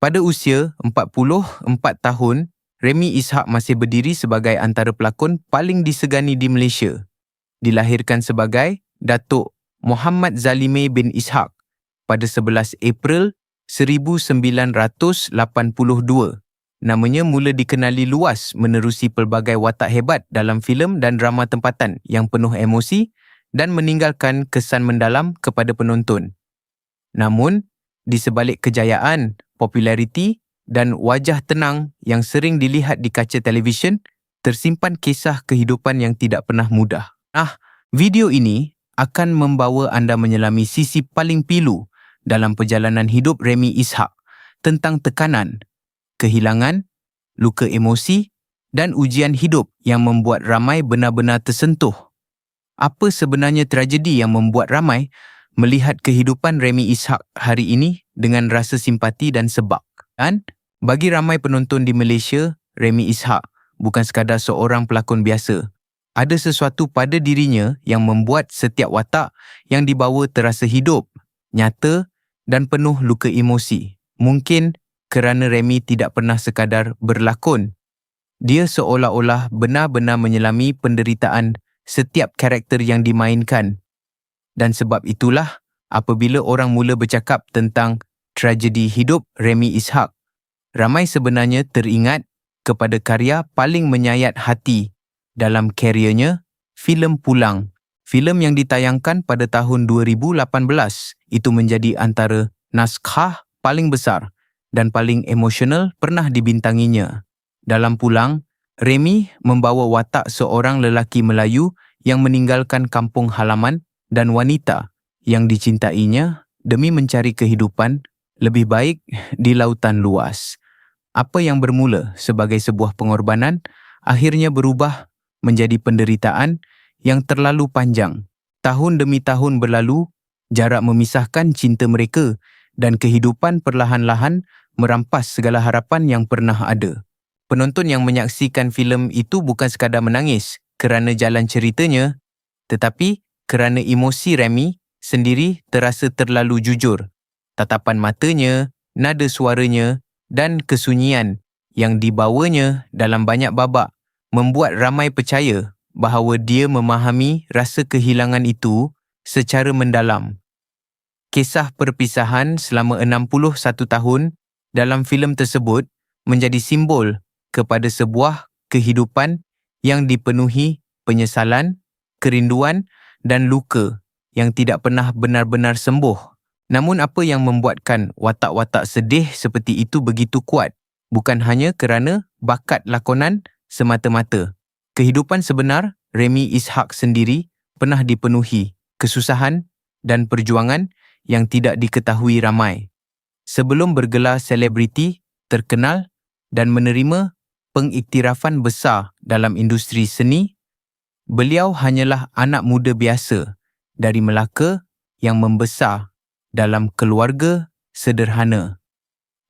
Pada usia 44 tahun, Remy Ishak masih berdiri sebagai antara pelakon paling disegani di Malaysia. Dilahirkan sebagai Datuk Muhammad Zalime bin Ishak pada 11 April 1982. Namanya mula dikenali luas menerusi pelbagai watak hebat dalam filem dan drama tempatan yang penuh emosi dan meninggalkan kesan mendalam kepada penonton. Namun, di sebalik kejayaan, populariti dan wajah tenang yang sering dilihat di kaca televisyen, tersimpan kisah kehidupan yang tidak pernah mudah. Video ini akan membawa anda menyelami sisi paling pilu dalam perjalanan hidup Remy Ishak tentang tekanan, kehilangan, luka emosi dan ujian hidup yang membuat ramai benar-benar tersentuh. Apa sebenarnya tragedi yang membuat ramai melihat kehidupan Remy Ishak hari ini dengan rasa simpati dan sebab? Dan bagi ramai penonton di Malaysia, Remy Ishak bukan sekadar seorang pelakon biasa. Ada sesuatu pada dirinya yang membuat setiap watak yang dibawa terasa hidup, nyata dan penuh luka emosi. Mungkin kerana Remy tidak pernah sekadar berlakon. Dia seolah-olah benar-benar menyelami penderitaan setiap karakter yang dimainkan. Dan sebab itulah, apabila orang mula bercakap tentang tragedi hidup Remy Ishak, ramai sebenarnya teringat kepada karya paling menyayat hati dalam karyanya, filem Pulang. Filem yang ditayangkan pada tahun 2018 itu menjadi antara naskah paling besar dan paling emosional pernah dibintanginya. Dalam Pulang, Remy membawa watak seorang lelaki Melayu yang meninggalkan kampung halaman dan wanita yang dicintainya demi mencari kehidupan lebih baik di lautan luas. Apa yang bermula sebagai sebuah pengorbanan akhirnya berubah menjadi penderitaan yang terlalu panjang. Tahun demi tahun berlalu, jarak memisahkan cinta mereka dan kehidupan perlahan-lahan merampas segala harapan yang pernah ada. Penonton yang menyaksikan filem itu bukan sekadar menangis kerana jalan ceritanya, tetapi kerana emosi Remy sendiri terasa terlalu jujur. Tatapan matanya, nada suaranya dan kesunyian yang dibawanya dalam banyak babak membuat ramai percaya bahawa dia memahami rasa kehilangan itu secara mendalam. Kisah perpisahan selama 61 tahun dalam filem tersebut menjadi simbol kepada sebuah kehidupan yang dipenuhi penyesalan, kerinduan dan luka yang tidak pernah benar-benar sembuh. Namun apa yang membuatkan watak-watak sedih seperti itu begitu kuat bukan hanya kerana bakat lakonan semata-mata. Kehidupan sebenar Remy Ishak sendiri pernah dipenuhi kesusahan dan perjuangan yang tidak diketahui ramai. Sebelum bergelar selebriti, terkenal dan menerima pengiktirafan besar dalam industri seni, beliau hanyalah anak muda biasa dari Melaka yang membesar dalam keluarga sederhana.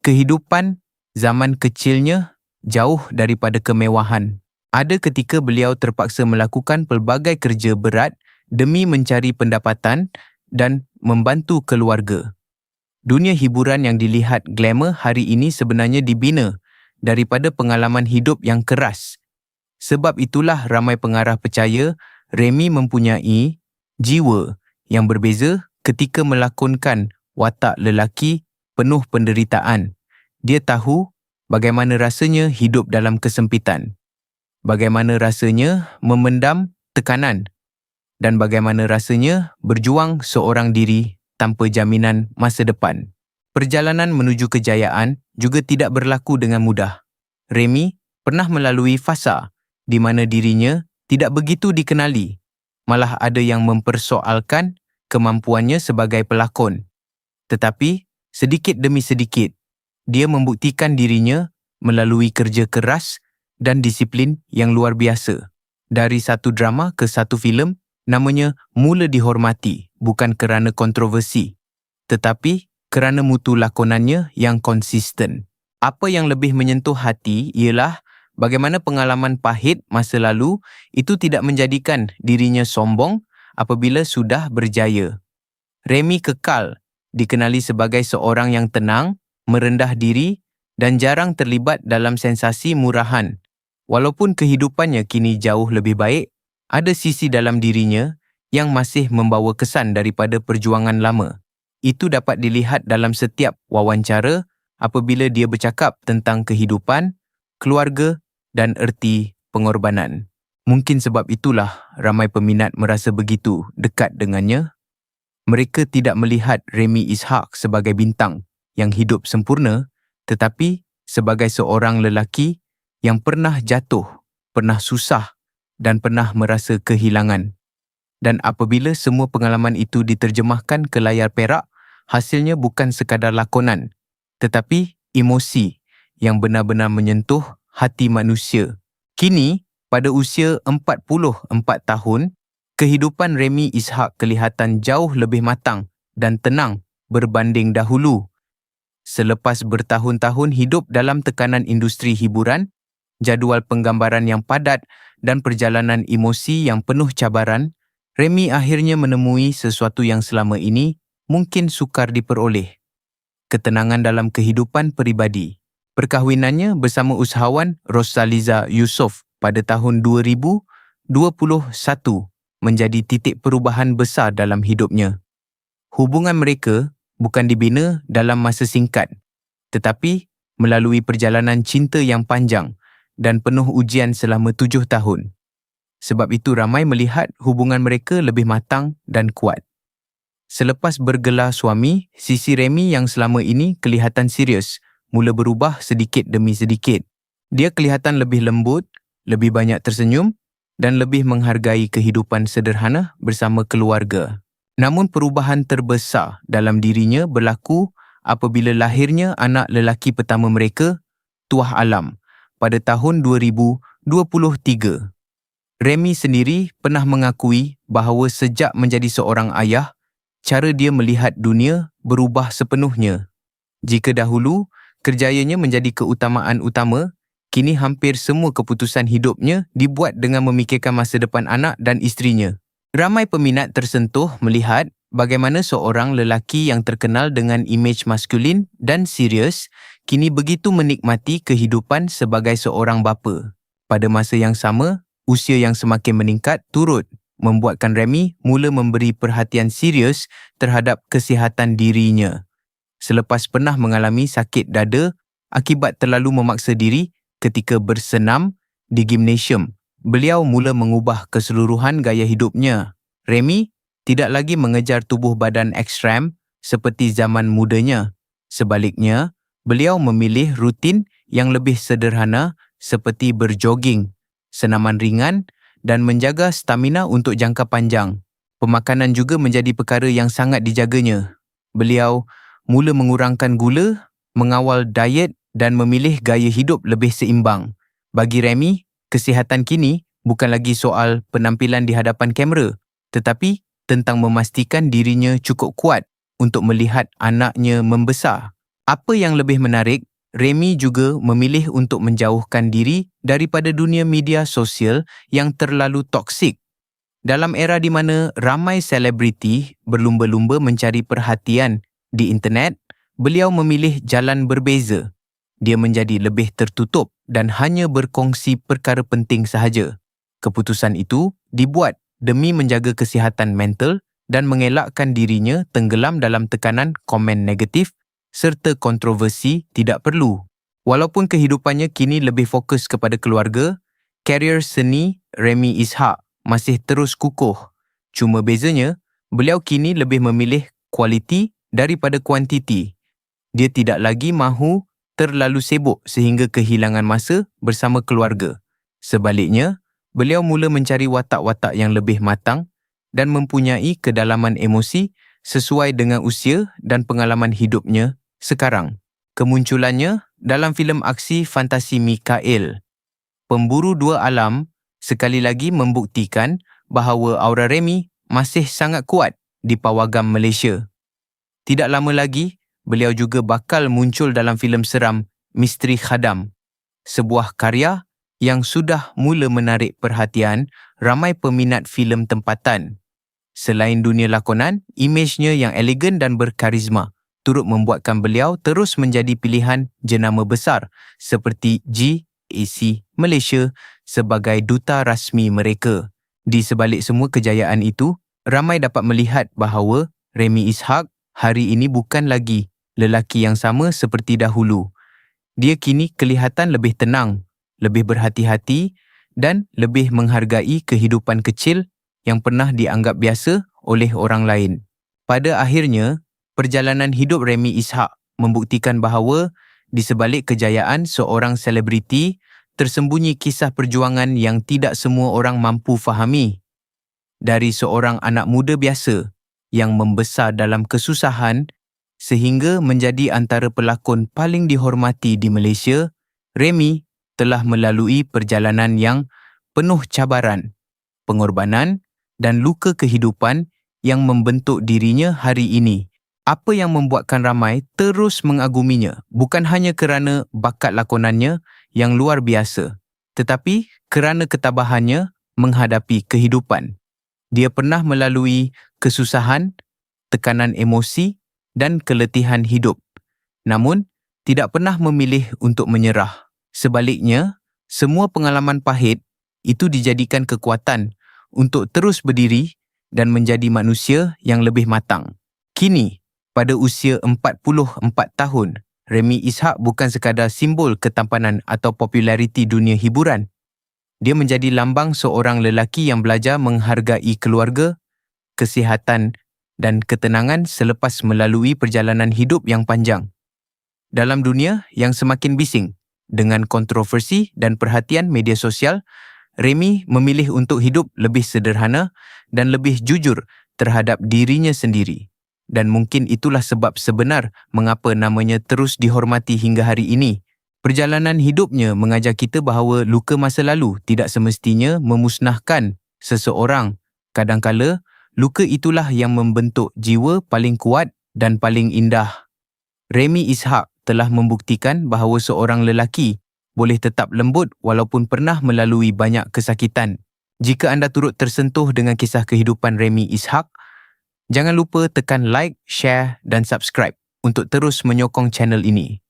Kehidupan zaman kecilnya jauh daripada kemewahan. Ada ketika beliau terpaksa melakukan pelbagai kerja berat demi mencari pendapatan dan membantu keluarga. Dunia hiburan yang dilihat glamour hari ini sebenarnya dibina daripada pengalaman hidup yang keras. Sebab itulah ramai pengarah percaya Remy mempunyai jiwa yang berbeza ketika melakonkan watak lelaki penuh penderitaan. Dia tahu bagaimana rasanya hidup dalam kesempitan, bagaimana rasanya memendam tekanan, dan bagaimana rasanya berjuang seorang diri tanpa jaminan masa depan. Perjalanan menuju kejayaan juga tidak berlaku dengan mudah. Remy pernah melalui fasa di mana dirinya tidak begitu dikenali. Malah ada yang mempersoalkan kemampuannya sebagai pelakon. Tetapi sedikit demi sedikit, dia membuktikan dirinya melalui kerja keras dan disiplin yang luar biasa. Dari satu drama ke satu filem, namanya mula dihormati bukan kerana kontroversi, tetapi kerana mutu lakonannya yang konsisten. Apa yang lebih menyentuh hati ialah bagaimana pengalaman pahit masa lalu itu tidak menjadikan dirinya sombong apabila sudah berjaya. Remy kekal dikenali sebagai seorang yang tenang, merendah diri dan jarang terlibat dalam sensasi murahan. Walaupun kehidupannya kini jauh lebih baik, ada sisi dalam dirinya yang masih membawa kesan daripada perjuangan lama. Itu dapat dilihat dalam setiap wawancara apabila dia bercakap tentang kehidupan, keluarga dan erti pengorbanan. Mungkin sebab itulah ramai peminat merasa begitu dekat dengannya. Mereka tidak melihat Remy Ishak sebagai bintang yang hidup sempurna, tetapi sebagai seorang lelaki yang pernah jatuh, pernah susah dan pernah merasa kehilangan. Dan apabila semua pengalaman itu diterjemahkan ke layar perak, hasilnya bukan sekadar lakonan, tetapi emosi yang benar-benar menyentuh hati manusia. Kini, pada usia 44 tahun, kehidupan Remy Ishak kelihatan jauh lebih matang dan tenang berbanding dahulu. Selepas bertahun-tahun hidup dalam tekanan industri hiburan, jadual penggambaran yang padat dan perjalanan emosi yang penuh cabaran, Remy akhirnya menemui sesuatu yang selama ini mungkin sukar diperoleh. Ketenangan dalam kehidupan peribadi. Perkahwinannya bersama usahawan Rosaliza Yusof pada tahun 2021 menjadi titik perubahan besar dalam hidupnya. Hubungan mereka bukan dibina dalam masa singkat, tetapi melalui perjalanan cinta yang panjang dan penuh ujian selama 7 tahun. Sebab itu ramai melihat hubungan mereka lebih matang dan kuat. Selepas bergelar suami, sisi Remy yang selama ini kelihatan serius mula berubah sedikit demi sedikit. Dia kelihatan lebih lembut, lebih banyak tersenyum dan lebih menghargai kehidupan sederhana bersama keluarga. Namun perubahan terbesar dalam dirinya berlaku apabila lahirnya anak lelaki pertama mereka, Tuah Alam, pada tahun 2023. Remy sendiri pernah mengakui bahawa sejak menjadi seorang ayah, cara dia melihat dunia berubah sepenuhnya. Jika dahulu kerjayanya menjadi keutamaan utama, kini hampir semua keputusan hidupnya dibuat dengan memikirkan masa depan anak dan isterinya. Ramai peminat tersentuh melihat bagaimana seorang lelaki yang terkenal dengan imej maskulin dan serius kini begitu menikmati kehidupan sebagai seorang bapa. Pada masa yang sama, usia yang semakin meningkat turut membuatkan Remy mula memberi perhatian serius terhadap kesihatan dirinya. Selepas pernah mengalami sakit dada akibat terlalu memaksa diri ketika bersenam di gimnasium, beliau mula mengubah keseluruhan gaya hidupnya. Remy tidak lagi mengejar tubuh badan ekstrem seperti zaman mudanya. Sebaliknya, beliau memilih rutin yang lebih sederhana seperti berjoging, senaman ringan dan menjaga stamina untuk jangka panjang. Pemakanan juga menjadi perkara yang sangat dijaganya. Beliau mula mengurangkan gula, mengawal diet dan memilih gaya hidup lebih seimbang. Bagi Remy, kesihatan kini bukan lagi soal penampilan di hadapan kamera, tetapi tentang memastikan dirinya cukup kuat untuk melihat anaknya membesar. Apa yang lebih menarik, Remy juga memilih untuk menjauhkan diri daripada dunia media sosial yang terlalu toksik. Dalam era di mana ramai selebriti berlumba-lumba mencari perhatian di internet, beliau memilih jalan berbeza. Dia menjadi lebih tertutup dan hanya berkongsi perkara penting sahaja. Keputusan itu dibuat demi menjaga kesihatan mental dan mengelakkan dirinya tenggelam dalam tekanan komen negatif serta kontroversi tidak perlu. Walaupun kehidupannya kini lebih fokus kepada keluarga, karier seni Remy Ishak masih terus kukuh. Cuma bezanya, beliau kini lebih memilih kualiti daripada kuantiti. Dia tidak lagi mahu terlalu sibuk sehingga kehilangan masa bersama keluarga. Sebaliknya, beliau mula mencari watak-watak yang lebih matang dan mempunyai kedalaman emosi sesuai dengan usia dan pengalaman hidupnya sekarang. Kemunculannya dalam filem aksi fantasi Mikael, Pemburu Dua Alam, sekali lagi membuktikan bahawa aura Remy masih sangat kuat di pawagam Malaysia. Tidak lama lagi, beliau juga bakal muncul dalam filem seram Misteri Khadam, sebuah karya yang sudah mula menarik perhatian ramai peminat filem tempatan. Selain dunia lakonan, imejnya yang elegan dan berkarisma turut membuatkan beliau terus menjadi pilihan jenama besar seperti GAC Malaysia sebagai duta rasmi mereka. Di sebalik semua kejayaan itu, ramai dapat melihat bahawa Remy Ishak hari ini bukan lagi lelaki yang sama seperti dahulu. Dia kini kelihatan lebih tenang, lebih berhati-hati dan lebih menghargai kehidupan kecil yang pernah dianggap biasa oleh orang lain. Pada akhirnya, perjalanan hidup Remy Ishak membuktikan bahawa di sebalik kejayaan seorang selebriti tersembunyi kisah perjuangan yang tidak semua orang mampu fahami. Dari seorang anak muda biasa yang membesar dalam kesusahan sehingga menjadi antara pelakon paling dihormati di Malaysia, Remy telah melalui perjalanan yang penuh cabaran, pengorbanan dan luka kehidupan yang membentuk dirinya hari ini. Apa yang membuatkan ramai terus mengaguminya bukan hanya kerana bakat lakonannya yang luar biasa, tetapi kerana ketabahannya menghadapi kehidupan. Dia pernah melalui kesusahan, tekanan emosi dan keletihan hidup. Namun, tidak pernah memilih untuk menyerah. Sebaliknya, semua pengalaman pahit itu dijadikan kekuatan untuk terus berdiri dan menjadi manusia yang lebih matang. Kini, pada usia 44 tahun, Remy Ishak bukan sekadar simbol ketampanan atau populariti dunia hiburan. Dia menjadi lambang seorang lelaki yang belajar menghargai keluarga, kesihatan dan ketenangan selepas melalui perjalanan hidup yang panjang. Dalam dunia yang semakin bising dengan kontroversi dan perhatian media sosial, Remy memilih untuk hidup lebih sederhana dan lebih jujur terhadap dirinya sendiri. Dan mungkin itulah sebab sebenar mengapa namanya terus dihormati hingga hari ini. Perjalanan hidupnya mengajar kita bahawa luka masa lalu tidak semestinya memusnahkan seseorang. Kadangkala, luka itulah yang membentuk jiwa paling kuat dan paling indah. Remy Ishak telah membuktikan bahawa seorang lelaki boleh tetap lembut walaupun pernah melalui banyak kesakitan. Jika anda turut tersentuh dengan kisah kehidupan Remy Ishak, jangan lupa tekan like, share dan subscribe untuk terus menyokong channel ini.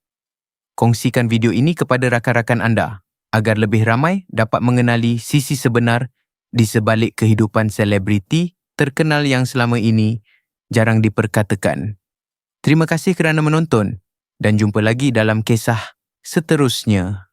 Kongsikan video ini kepada rakan-rakan anda agar lebih ramai dapat mengenali sisi sebenar di sebalik kehidupan selebriti terkenal yang selama ini jarang diperkatakan. Terima kasih kerana menonton dan jumpa lagi dalam kisah seterusnya.